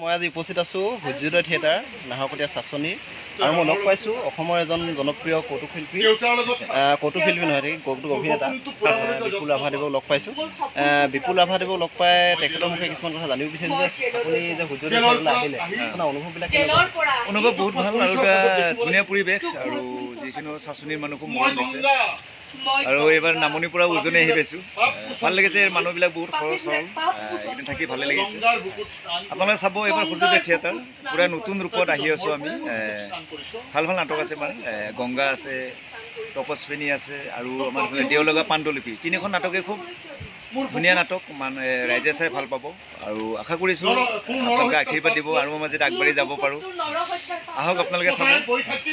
মই আজি উপস্থিত আছোঁ সূৰ্যোদয় থিয়েটাৰ নাহৰকটীয়া চাচনি আৰু মই লগ পাইছোঁ অসমৰ এজন জনপ্ৰিয় কৌতুক শিল্পী নহয় কৌতুক অভিনেতা বিপুল ৰাভাদেৱক লগ পাইছোঁ। বিপুল ৰাভাদেৱক লগ পাই তেখেতৰ মুখে কিছুমান কথা জানিব বিচাৰিছোঁ যে আপুনি যে সূৰ্যোদয় থিয়েটাৰলৈ আহিলে আপোনাৰ অনুভৱবিলাক অনুভৱ বহুত ভাল আৰু এটা ধুনীয়া পৰিৱেশ আৰু যিকোনো চাচনিৰ মানুহকো মৰম দিছে আৰু এইবাৰ নামনিৰ পৰা উজনি আহি পাইছোঁ। ভাল লাগিছে, মানুহবিলাক বহুত সৰল সৰল, এইদিন থাকি ভালে লাগিছে। আপোনালোকে চাব এইবাৰ সূৰ্যোদয় থিয়েটাৰ পূৰা নতুন ৰূপত আহি আছোঁ আমি। ভাল ভাল নাটক আছে, মানে গংগা আছে, তপস্বিনী আছে আৰু আমাৰ দেওলগা পাণ্ডুলিপি, তিনিখন নাটকে খুব ধুনীয়া নাটক, মানে ৰাইজে চাই ভাল পাব আৰু আশা কৰিছোঁ আপোনালোকে আশীৰ্বাদ দিব আৰু মই মাজত আগবাঢ়ি যাব পাৰোঁ। আহক আপোনালোকে চাব,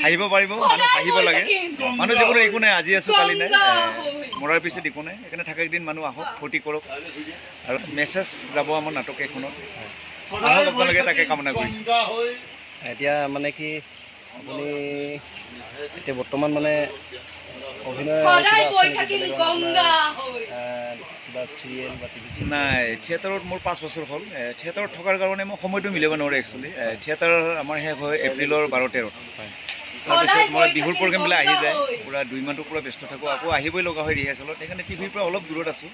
আহিব পাৰিব, মানুহ আহিব লাগে। মানুহ যিকোনো একো নাই, আজি আছোঁ কালি নাই, মৰাৰ পিছত একো নাই, সেইকাৰণে থকা একদিন মানুহ আহক, ফূৰ্তি কৰক আৰু মেছেজ যাব আমাৰ নাটক এখনত। আহক আপোনালোকে, তাকে কামনা কৰিছোঁ। এতিয়া মানে কি আপুনি এতিয়া বৰ্তমান মানে অভিনয় নাই, থিয়েটাৰত মোৰ 5 বছৰ হ'ল। থিয়েটাৰত থকাৰ কাৰণে মই সময়টো মিলাব নোৱাৰোঁ একচুৱেলি। থিয়েটাৰ আমাৰ শেষ হয় এপ্ৰিলৰ 12-13। তাৰপিছত মই বিহুৰ প্ৰগ্ৰেমবিলাক আহি যায়, পূৰা 2 মাহটো পূৰা ব্যস্ত থাকোঁ, আকৌ আহিবই লগা হয় ৰিহাৰ্চেলত। সেইকাৰণে টিভিৰ পৰা অলপ দূৰত আছোঁ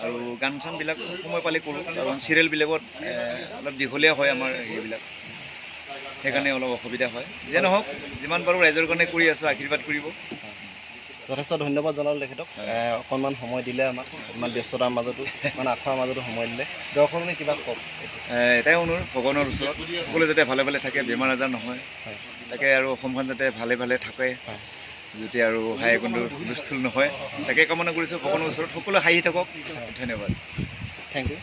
আৰু গান চানবিলাক সময় পালে কৰোঁ, কাৰণ চিৰিয়েলবিলাকত অলপ দীঘলীয়া হয় আমাৰ এইবিলাক, সেইকাৰণে অলপ অসুবিধা হয়। যে নহওক, যিমান পাৰোঁ ৰাইজৰ কাৰণে কৰি আছোঁ, আশীৰ্বাদ কৰিব। যথেষ্ট ধন্যবাদ জনালোঁ তেখেতক, অকণমান সময় দিলে আমাক, ইমান ব্যস্ততাৰ মাজতো, মানে আখৰাৰ মাজতো সময় দিলে। দৰ্শকলৈ কিবা কওক? এটাই অনুৰোধ, ভগৱানৰ ওচৰত সকলোৱে যাতে ভালে ভালে থাকে, বেমাৰ আজাৰ নহয়, তাকে আৰু অসমখন যাতে ভালে ভালে থাকে, যাতে আৰু হাই কোনো হুলস্থুল নহয়, তাকে কামনা কৰিছোঁ ভগৱানৰ ওচৰত। সকলোৱে হাঁহি থাকক। ধন্যবাদ, থেংক ইউ।